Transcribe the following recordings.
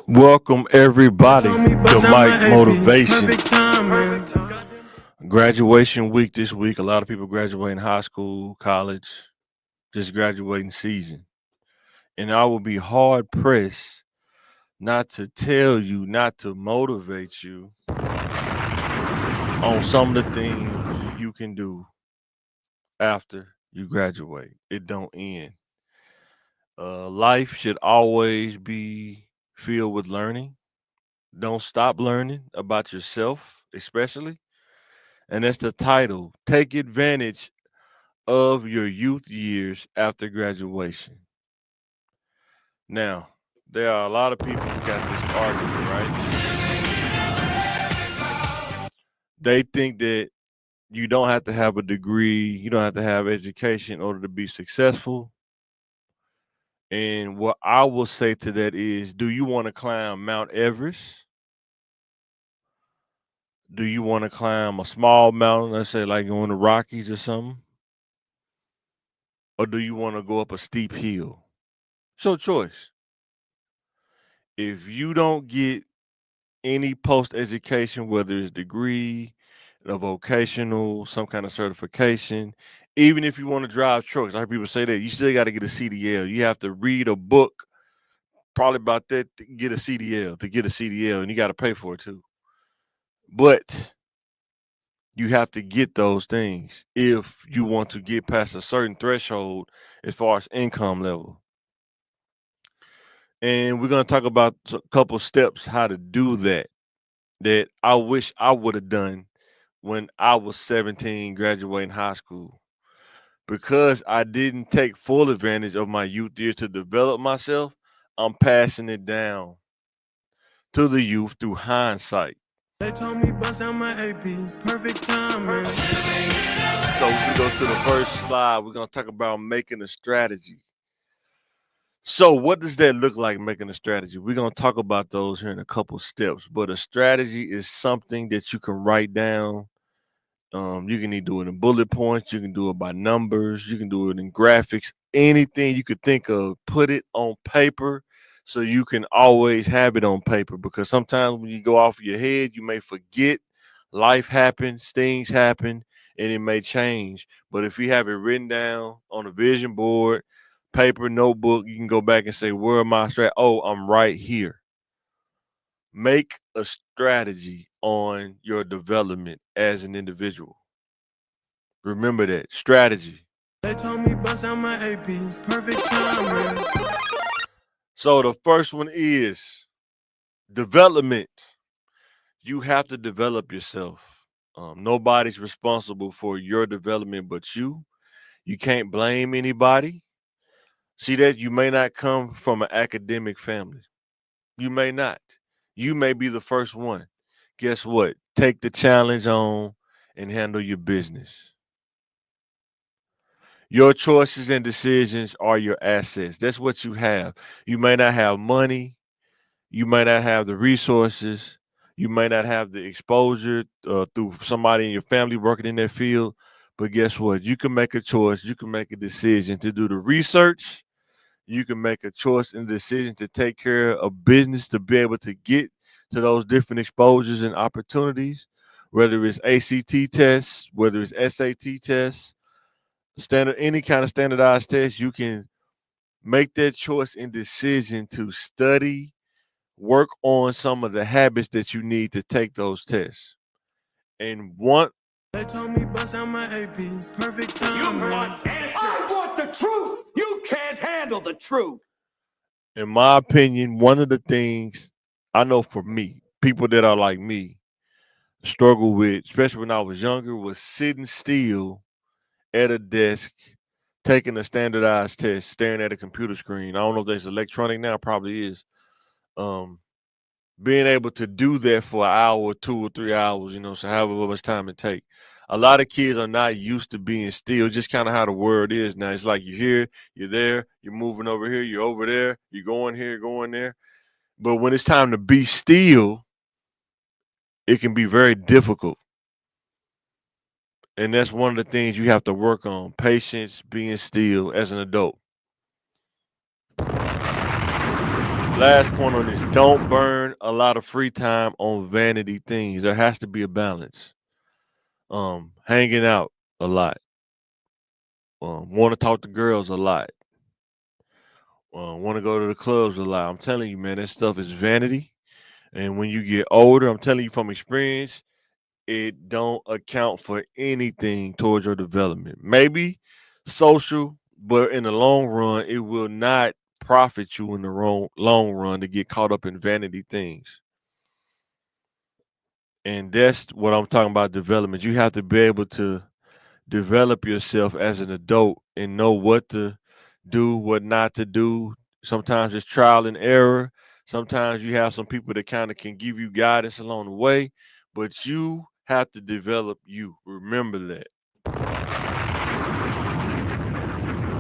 Welcome everybody Told me to bust out my Mike AP. Motivation. Perfect timing. Graduation week this week. A lot of people graduating high school, college, just graduating season. And I will be hard pressed not to tell you, not to motivate you on some of the things you can do after you graduate. It don't end. Life should always be filled with learning. Don't stop learning about yourself, especially. And that's the title. Take advantage of your youth years after graduation. Now, there are a lot of people who got this argument, right? They think that you don't have to have a degree, you don't have to have education in order to be successful. And what I will say to that is, do you want to climb Mount Everest? Do you want to climb a small mountain, let's say like on the Rockies or something? Or do you want to go up a steep hill? It's your choice. If you don't get any post education, whether it's degree, a vocational, some kind of certification, even if you want to drive trucks, I heard people say that you still got to get a CDL. You have to read a book probably about that to get a CDL, and you got to pay for it too. But you have to get those things if you want to get past a certain threshold as far as income level. And we're going to talk about a couple steps how to do that I wish I would have done when I was 17 graduating high school. Because I didn't take full advantage of my youth years to develop myself, I'm passing it down to the youth through hindsight. They told me bust out my AP. Perfect timing. So if we go to the first slide, we're going to talk about making a strategy. So what does that look like, making a strategy? We're going to talk about those here in a couple steps, but a strategy is something that you can write down. You can either do it in bullet points, you can do it by numbers, you can do it in graphics, anything you could think of, put it on paper so you can always have it on paper. Because sometimes when you go off your head, you may forget, life happens, things happen, and it may change. But if you have it written down on a vision board, paper, notebook, you can go back and say, where am I? Oh, I'm right here. Make a strategy on your development as an individual. Remember that strategy. They told me bust out my AP. Perfect timing. So the first one is development. You have to develop yourself. Nobody's responsible for your development but you. You can't blame anybody. See that you may not come from an academic family. You may not. You may be the first one. Guess what? Take the challenge on and handle your business. Your choices and decisions are your assets. That's what you have. You may not have money. You may not have the resources. You may not have the exposure through somebody in your family working in that field. But guess what? You can make a choice. You can make a decision to do the research. You can make a choice and decision to take care of business to be able to get to those different exposures and opportunities, whether it's ACT tests, whether it's SAT tests, standard any kind of standardized test. You can make that choice and decision to study, work on some of the habits that you need to take those tests. And one, They told me bust out my AP. Perfect You timing. want answers. I want the truth. You can't handle the truth. in my opinion, one of the things I know for me, people that are like me struggle with, especially when I was younger, was sitting still at a desk, taking a standardized test, staring at a computer screen. I don't know if there's electronic now, probably is. Um, Being able to do that for an hour or 2 or 3 hours, so however much time it take. A lot of kids are not used to being still, just kind of how the world is now. It's like you're here, you're there, you're moving over here, you're over there, you're going here, going there. But when it's time to be still, it can be very difficult. And that's one of the things you have to work on, patience, being still as an adult. Last point on this: don't burn a lot of free time on vanity things. There has to be a balance. Hanging out a lot. Want to talk to girls a lot. Want to go to the clubs a lot. I'm telling you, man, that stuff is vanity. And when you get older, I'm telling you from experience, it don't account for anything towards your development. Maybe social, but in the long run, it will not profit you in the long run to get caught up in vanity things. And that's what I'm talking about development. You have to be able to develop yourself as an adult and know what to do, what not to do. Sometimes it's trial and error. Sometimes you have some people that kind of can give you guidance along the way, but you have to develop you. Remember that.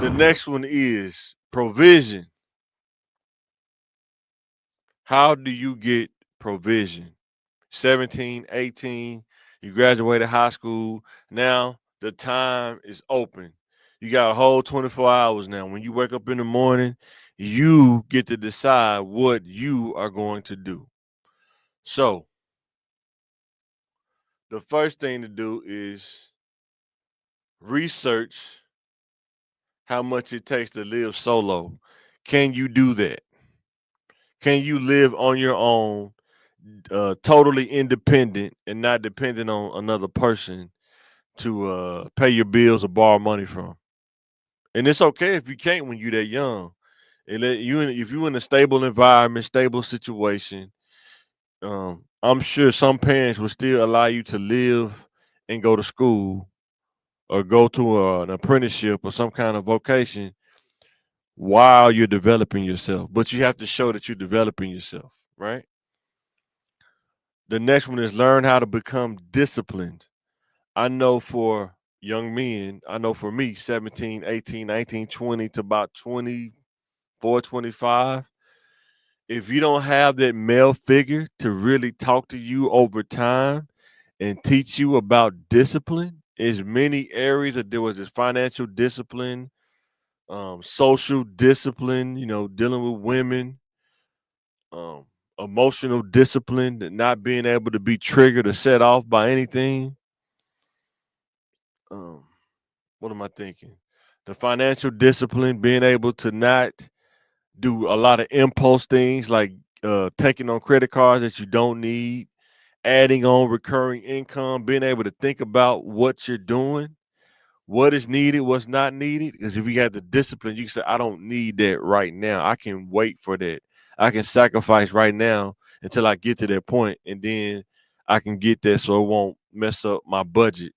The next one is provision. How do you get provision? 17, 18, you graduated high school. Now the time is open. You got a whole 24 hours now. When you wake up in the morning, you get to decide what you are going to do. So, the first thing to do is research how much it takes to live solo. Can you do that? Can you live on your own, totally independent and not dependent on another person to pay your bills or borrow money from? And it's okay if you can't when you're that young. If you're in a stable environment, stable situation, I'm sure some parents will still allow you to live and go to school or go to an apprenticeship or some kind of vocation while you're developing yourself. But you have to show that you're developing yourself, right? The next one is learn how to become disciplined. I know for young men, I know for me, 17, 18, 19, 20 to about 24, 25, if you don't have that male figure to really talk to you over time and teach you about discipline, is many areas that there was this financial discipline, social discipline, dealing with women, um, emotional discipline, that not being able to be triggered or set off by anything. Um, what am I thinking? The financial discipline, being able to not do a lot of impulse things like taking on credit cards that you don't need, adding on recurring income, being able to think about what you're doing, what is needed, what's not needed. Because if you have the discipline, you can say, I don't need that right now. I can wait for that. I can sacrifice right now until I get to that point, and then I can get there so it won't mess up my budget.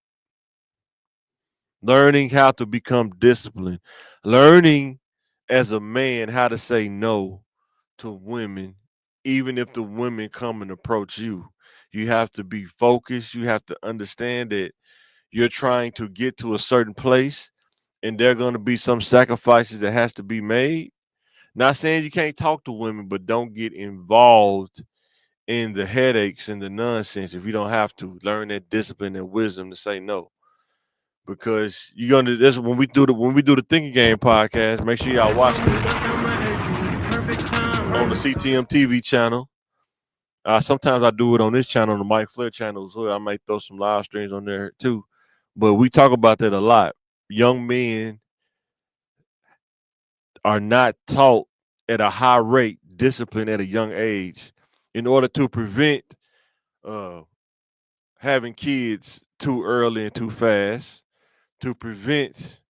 Learning how to become disciplined, learning as a man how to say no to women, even if the women come and approach you. You have to be focused. You have to understand that you're trying to get to a certain place and there are going to be some sacrifices that has to be made. Not saying you can't talk to women, but don't get involved in the headaches and the nonsense if you don't have to. Learn that discipline and wisdom to say no. Because you're gonna this when we do the Thinking Game podcast, make sure y'all watch this on the CTM TV channel. Sometimes I do it on this channel, on the Mike Flair channel as well. I might throw some live streams on there too. But we talk about that a lot. Young men are not taught at a high rate discipline at a young age in order to prevent uh, having kids too early and too fast, to prevent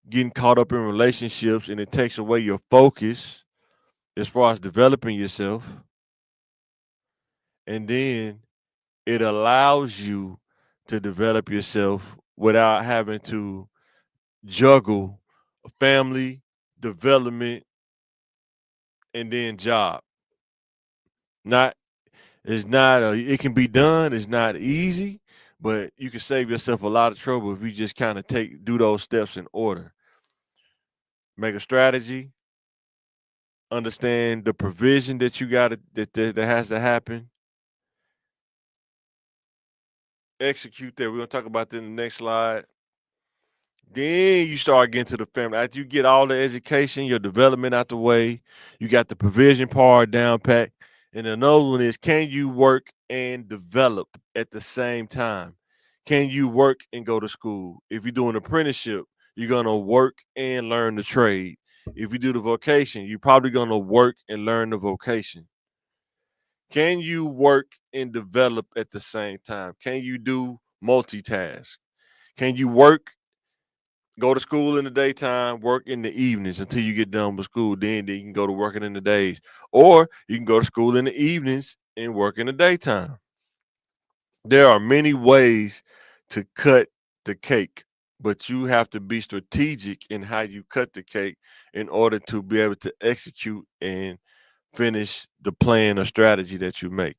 getting caught up in relationships, and it takes away your focus as far as developing yourself. And then it allows you to develop yourself without having to juggle family, development, and then job. Not it's not it can be done, it's not easy, but you can save yourself a lot of trouble if you just kind of do those steps in order. Make a strategy, understand the provision that you got that has to happen, execute that. We're gonna talk about that in the next slide. Then you start getting to the family. After you get all the education, your development out the way, you got the provision part down pat. And another one is, can you work and develop at the same time? Can you work and go to school? If you do an apprenticeship, you're gonna work and learn the trade. If you do the vocation, you're probably gonna work and learn the vocation. Can you work and develop at the same time? Can you do multitask? Can you work, go to school in the daytime, work in the evenings until you get done with school? Then you can go to working in the days. Or you can go to school in the evenings and work in the daytime. There are many ways to cut the cake, but you have to be strategic in how you cut the cake in order to be able to execute and finish the plan or strategy that you make.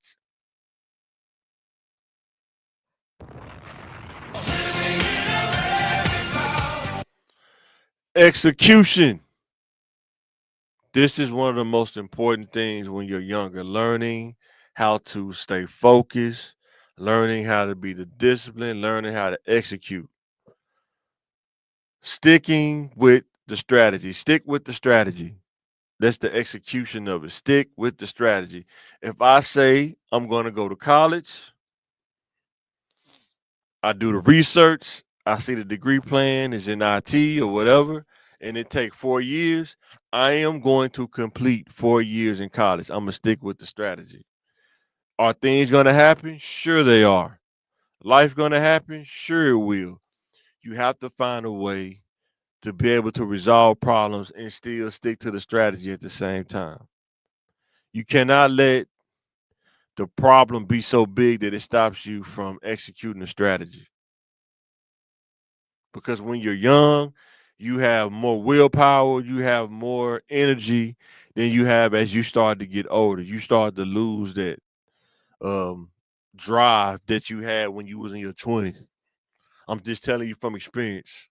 Execution. This is one of the most important things when you're younger. Learning how to stay focused, learning how to be the discipline, learning how to execute. Sticking with the strategy. Stick with the strategy. That's the execution of it. Stick with the strategy. If I say I'm going to go to college, I do the research, I see the degree plan is in IT or whatever, and it take 4 years, I am going to complete 4 years in college. I'm gonna stick with the strategy. Are things gonna happen? Sure they are. Life gonna happen? Sure it will. You have to find a way to be able to resolve problems and still stick to the strategy at the same time. You cannot let the problem be so big that it stops you from executing the strategy. Because when you're young, you have more willpower, you have more energy than you have as you start to get older. You start to lose that um, drive that you had when you was in your 20s. I'm just telling you from experience.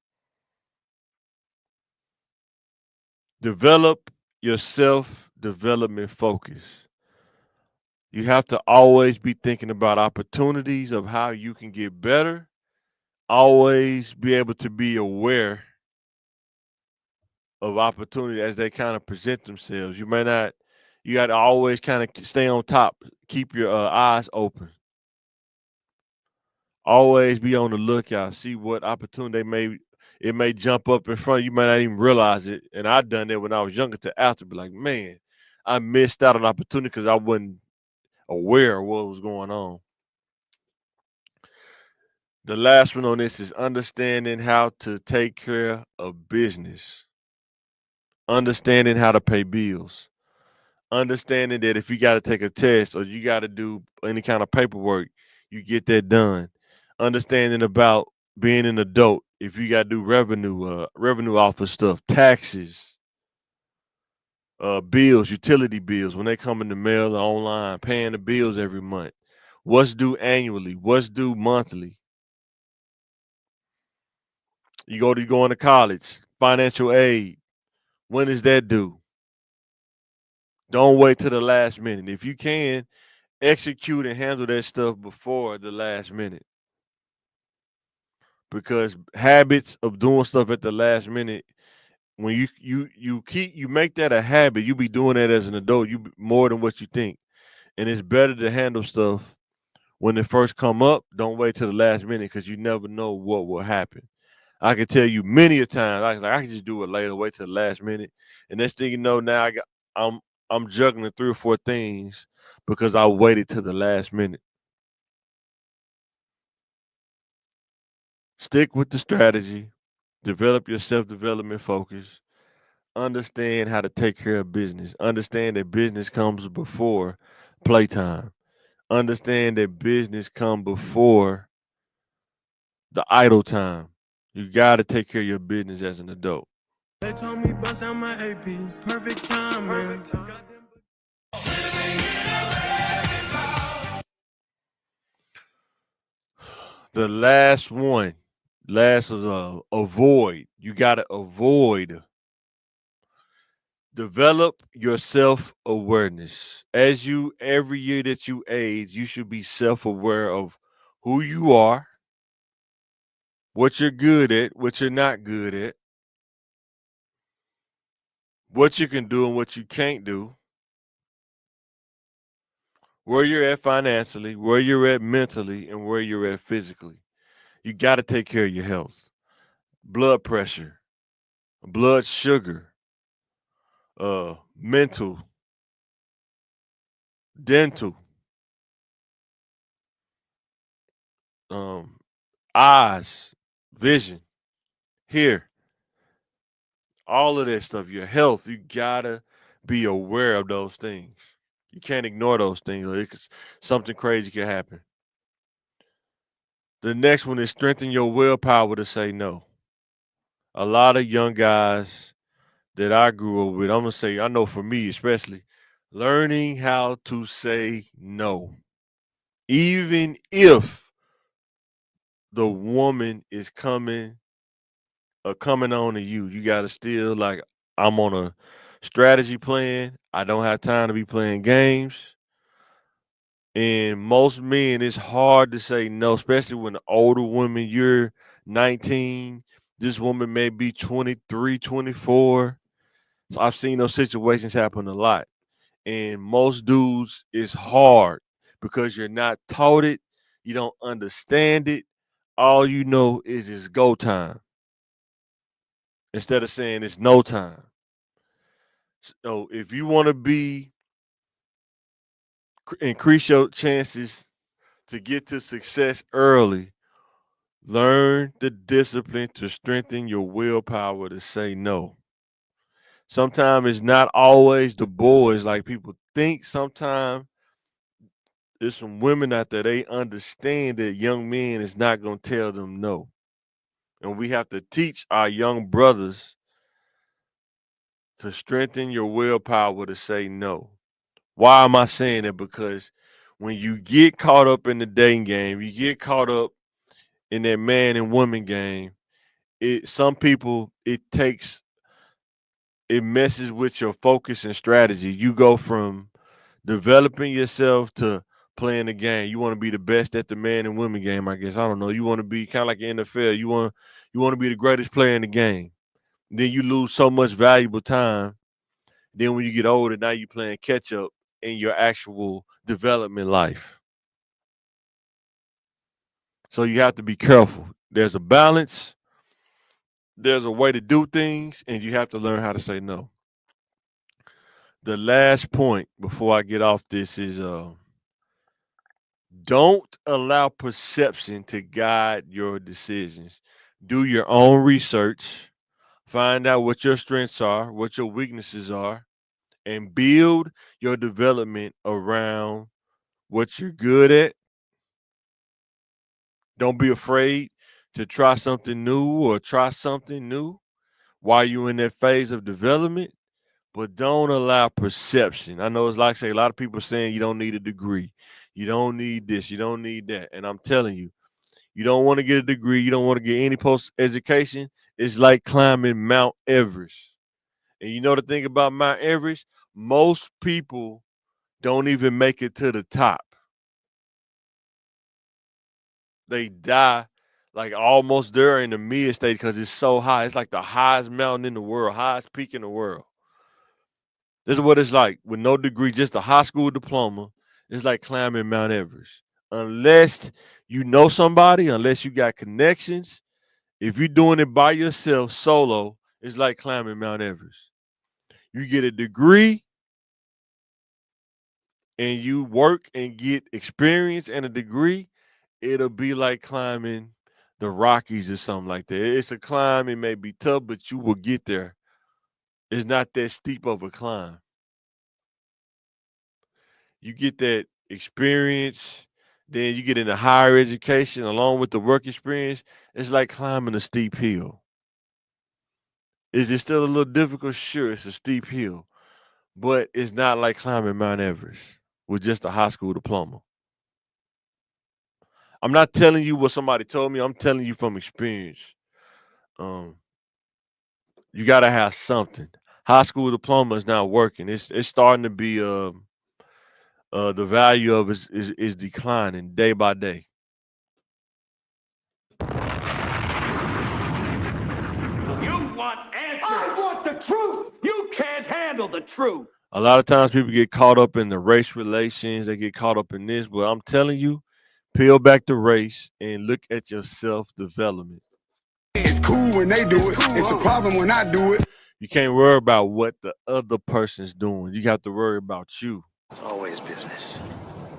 Develop your self development focus. You have to always be thinking about opportunities of how you can get better. Always be able to be aware of opportunity as they kind of present themselves. You may not, you got to always kind of stay on top, keep your eyes open. Always be on the lookout, see what opportunity it may jump up in front of you. You may not even realize it. And I done that when I was younger to after, be like, man, I missed out on opportunity because I wasn't aware of what was going on. The last one on this is understanding how to take care of business, understanding how to pay bills, understanding that if you got to take a test or you got to do any kind of paperwork, you get that done. Understanding about being an adult, if you got to do revenue office stuff, taxes, bills, utility bills when they come in the mail or online, paying the bills every month. What's due annually? What's due monthly? You go into college, financial aid. When is that due? Don't wait till the last minute. If you can, execute and handle that stuff before the last minute. Because habits of doing stuff at the last minute, when you make that a habit, you be doing that as an adult, more than what you think. And it's better to handle stuff when it first come up. Don't wait till the last minute because you never know what will happen. I can tell you many a times, I was like, I can just do it later, wait till the last minute. And next thing you know, now I'm I'm juggling 3 or 4 things because I waited to the last minute. Stick with the strategy, develop your self-development focus, understand how to take care of business. Understand that business comes before playtime. Understand that business comes before the idle time. You got to take care of your business as an adult. They told me bust out my AP. Perfect time, man. The last one, last is avoid. You got to avoid. Develop your self awareness. Every year that you age, you should be self aware of who you are, what you're good at, what you're not good at, what you can do and what you can't do, where you're at financially, where you're at mentally, and where you're at physically. You got to take care of your health, blood pressure, blood sugar, mental, dental, um, eyes, vision, hear, all of that stuff, your health, you gotta be aware of those things. You can't ignore those things, or something crazy can happen. The next one is strengthen your willpower to say no. A lot of young guys that I grew up with, I'm gonna say, I know for me especially, learning how to say no. Even if the woman is coming on to you, you gotta still like, I'm on a strategy plan. I don't have time to be playing games. And most men, it's hard to say no, especially when the older women, you're 19, this woman may be 23, 24. So I've seen those situations happen a lot. And most dudes, it's hard because you're not taught it, you don't understand it. All you know is it's go time instead of saying it's no time. So if you want to increase your chances to get to success early, learn the discipline to strengthen your willpower to say no. Sometimes it's not always the boys like people think. Sometimes there's some women out there, they understand that young men is not going to tell them no. And we have to teach our young brothers to strengthen your willpower to say no. Why am I saying that? Because when you get caught up in the dating game, you get caught up in that man and woman game, some people it messes with your focus and strategy. You go from developing yourself to playing the game. You want to be the best at the man and women game, I guess. I don't know. You want to be kind of like in the NFL. You want to be the greatest player in the game. Then you lose so much valuable time. Then when you get older, now you playing catch up in your actual development life. So you have to be careful. There's a balance. There's a way to do things, and you have to learn how to say no. The last point before I get off this is don't allow perception to guide your decisions. Do your own research, find out what your strengths are, what your weaknesses are, and build your development around what you're good at. Don't be afraid to try something new or try something new while you're in that phase of development, but don't allow perception. I know it's like say a lot of people saying you don't need a degree, you don't need this, you don't need that. And I'm telling you, you don't want to get a degree, you don't want to get any post education. It's like climbing Mount Everest. And you know the thing about Mount Everest, most people don't even make it to the top. They die like almost there in the mid stage because it's so high. It's like the highest mountain in the world, highest peak in the world. This is what it's like with no degree, just a high school diploma. It's like climbing Mount Everest. Unless you know somebody, unless you got connections, if you're doing it by yourself, solo, it's like climbing Mount Everest. You get a degree and you work and get experience and a degree, it'll be like climbing the Rockies or something like that. It's a climb, it may be tough, but you will get there. It's not that steep of a climb. You get that experience, then you get into higher education along with the work experience. It's like climbing a steep hill. Is it still a little difficult? Sure, it's a steep hill, but it's not like climbing Mount Everest with just a high school diploma. I'm not telling you what somebody told me. I'm telling you from experience. Um, you got to have something. High school diploma is not working. It's starting to be the value of it is declining day by day. handle the truth. A lot of times people get caught up in the race relations, they get caught up in this, but I'm telling you, peel back the race and look at your self-development. It's cool when they do it. It's a problem when I do it. You can't worry about what the other person's doing. You have to worry about you. It's always business,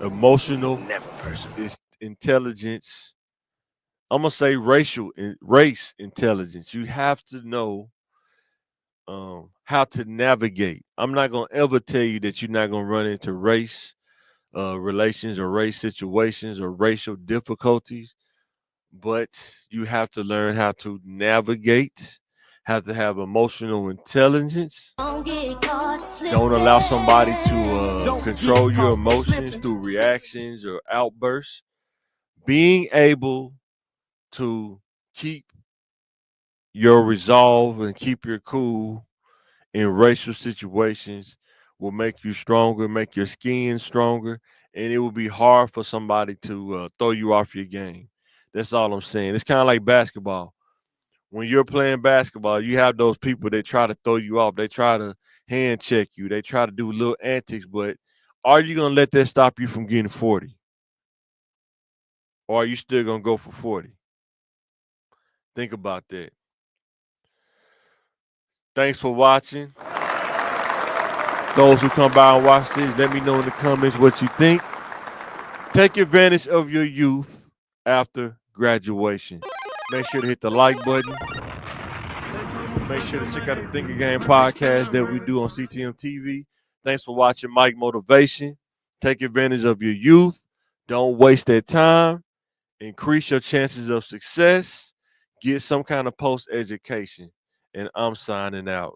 Emotional never personal. is intelligence. I'm gonna say race intelligence. You have to know how to navigate. I'm not gonna ever tell you that you're not gonna run into race relations or race situations or racial difficulties, but you have to learn how to navigate, have to have emotional intelligence. Don't allow somebody to control your emotions through reactions or outbursts. Being able to keep your resolve and keep your cool in racial situations will make you stronger, make your skin stronger, and it will be hard for somebody to throw you off your game. That's all I'm saying. It's kind of like basketball. When you're playing basketball, you have those people that try to throw you off. They try to hand check you. They try to do little antics, but are you going to let that stop you from getting 40? Or are you still going to go for 40? Think about that. Thanks for watching. Those who come by and watch this, let me know in the comments what you think. Take advantage of your youth after graduation. Make sure to hit the like button. Make sure to check out the Think Again podcast that we do on CTM TV. Thanks for watching Mike Motivation. Take advantage of your youth. Don't waste that time. Increase your chances of success. Get some kind of post-education. And I'm signing out.